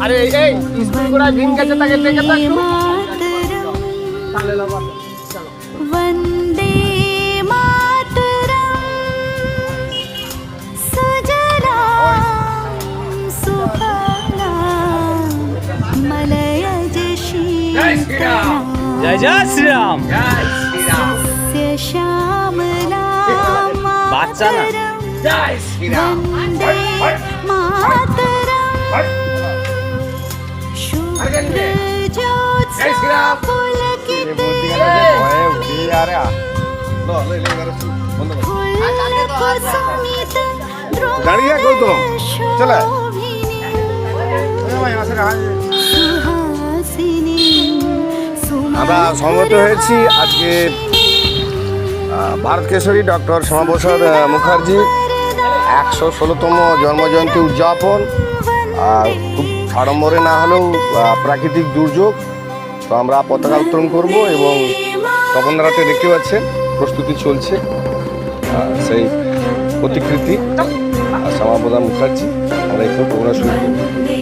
আরে এই স্কুল করে ভিন গেছে তাকে দেখে তো একটু তাহলে লাগাবো চলো वन्दे मातरम् सुजलां सुफलां मलयज शीतलां जय जय श्री राम सस्य श्यामलां বাচ্চা না मातरम् वन्दे मातरम् शुभ्रज्योत्स्ना पुलकितयामिनी দাঁড়িয়ে গৌতম চলে আমরা সমবেত হয়েছি আজকে ভারত কেশরী ডক্টর শ্যামাপ্রসাদ মুখার্জির 116তম জন্মজয়ন্তী উদযাপন। খুব আড়ম্বরে না হলেও প্রাকৃতিক দুর্যোগ, তো আমরা পতাকা উত্তোলন করব এবং তপন রাতে দেখতে পাচ্ছেন প্রস্তুতি চলছে সেই প্রতিকৃতি শ্যামাপ্রসাদ মুখার্জি আমরা একটু প্রোগ্রাম শুরু করব।